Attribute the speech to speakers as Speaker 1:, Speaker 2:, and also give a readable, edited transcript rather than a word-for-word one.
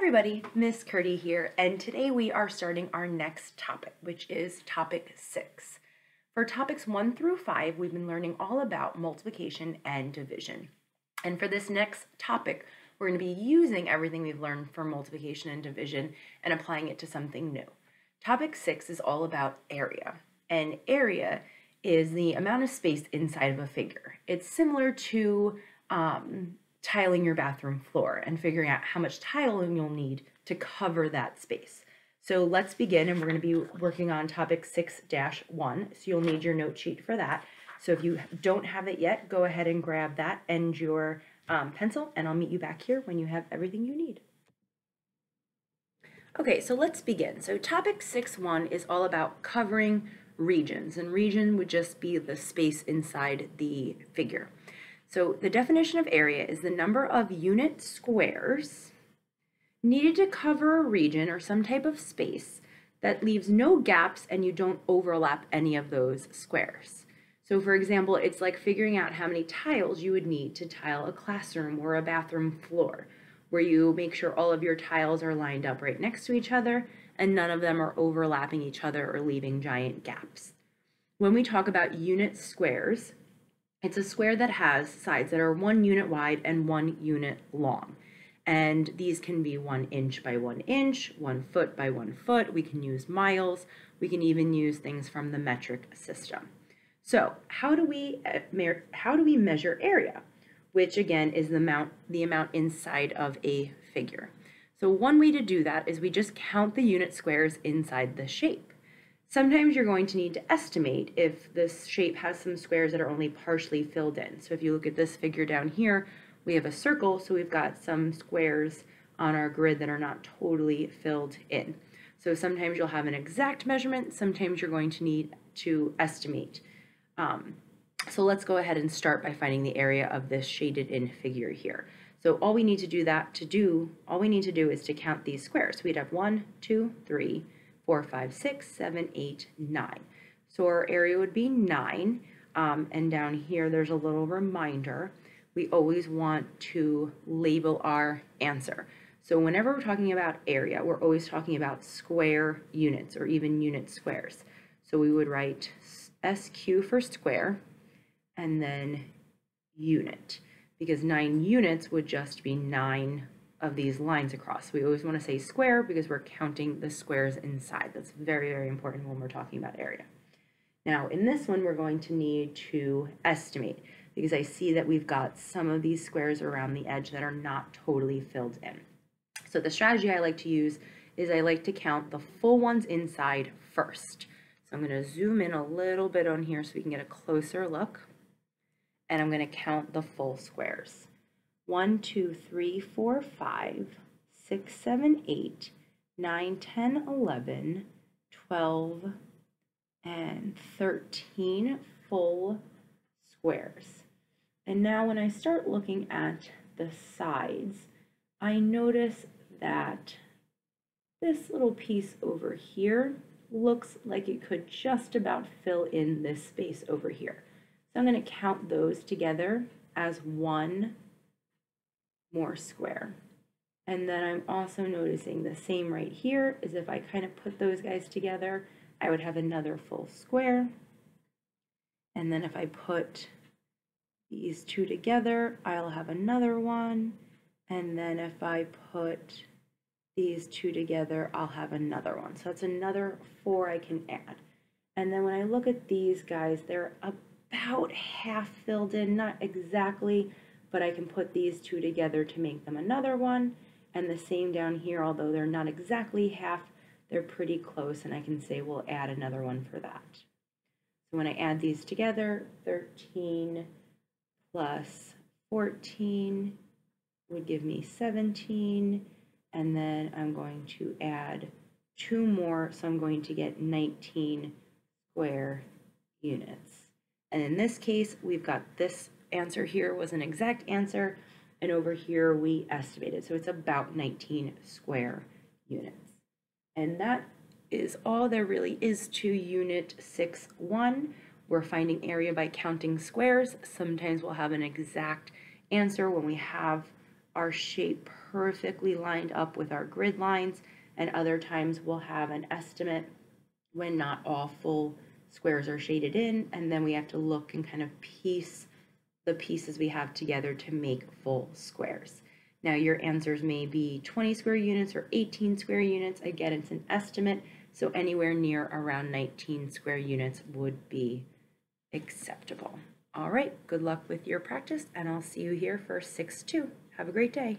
Speaker 1: everybody, Miss Curdy here, and today we are starting our next topic, which is topic 6. For topics 1 through 5, we've been learning all about multiplication and division. And for this next topic, we're going to be using everything we've learned for multiplication and division and applying it to something new. Topic 6 is all about area, and area is the amount of space inside of a figure. It's similar to tiling your bathroom floor and figuring out how much tiling you'll need to cover that space. So let's begin, and we're going to be working on topic 6-1, so you'll need your note sheet for that. So if you don't have it yet, go ahead and grab that and your pencil, and I'll meet you back here when you have everything you need. Okay, so let's begin. So topic 6-1 is all about covering regions, and region would just be the space inside the figure. So the definition of area is the number of unit squares needed to cover a region or some type of space that leaves no gaps and you don't overlap any of those squares. So for example, it's like figuring out how many tiles you would need to tile a classroom or a bathroom floor, where you make sure all of your tiles are lined up right next to each other and none of them are overlapping each other or leaving giant gaps. When we talk about unit squares, it's a square that has sides that are 1 unit wide and 1 unit long. And these can be 1 inch by 1 inch, 1 foot by 1 foot. We can use miles. We can even use things from the metric system. So how do we measure area, which again is the amount inside of a figure? So one way to do that is we just count the unit squares inside the shape. Sometimes you're going to need to estimate if this shape has some squares that are only partially filled in. So if you look at this figure down here, we have a circle, so we've got some squares on our grid that are not totally filled in. So sometimes you'll have an exact measurement, sometimes you're going to need to estimate. So let's go ahead and start by finding the area of this shaded in figure here. So all we need to do is to count these squares. So we'd have 1, 2, 3, 4, 5, 6, 7, 8, 9. So our area would be 9. And down here, there's a little reminder. We always want to label our answer. So whenever we're talking about area, we're always talking about square units or even unit squares. So we would write SQ for square and then unit, because 9 units would just be 9 of these lines across. We always want to say square because we're counting the squares inside. That's very, very important when we're talking about area. Now in this one, we're going to need to estimate, because I see that we've got some of these squares around the edge that are not totally filled in. So the strategy I like to use is I like to count the full ones inside first. So I'm going to zoom in a little bit on here so we can get a closer look. And I'm going to count the full squares. 1, 2, 3, 4, 5, 6, 7, 8, 9, 10, 11, 12, and 13 full squares. And now when I start looking at the sides, I notice that this little piece over here looks like it could just about fill in this space over here. So I'm going to count those together as 1 more square. And then I'm also noticing the same right here is if I kind of put those guys together, I would have another full square. And then if I put these two together, I'll have another one. And then if I put these two together, I'll have another one. So that's another 4 I can add. And then when I look at these guys, they're about half filled in, not exactly, but I can put these two together to make them another one. And the same down here, although they're not exactly half, they're pretty close, and I can say we'll add another one for that. So when I add these together, 13 plus 14 would give me 17, and then I'm going to add 2 more, so I'm going to get 19 square units. And in this case, we've got this answer here was an exact answer, and over here we estimated. So it's about 19 square units. And that is all there really is to Unit 6-1. We're finding area by counting squares. Sometimes we'll have an exact answer when we have our shape perfectly lined up with our grid lines, and other times we'll have an estimate when not all full squares are shaded in, and then we have to look and kind of piece the pieces we have together to make full squares. Now your answers may be 20 square units or 18 square units. Again, it's an estimate, so anywhere near around 19 square units would be acceptable. All right, good luck with your practice, and I'll see you here for 6-2. Have a great day.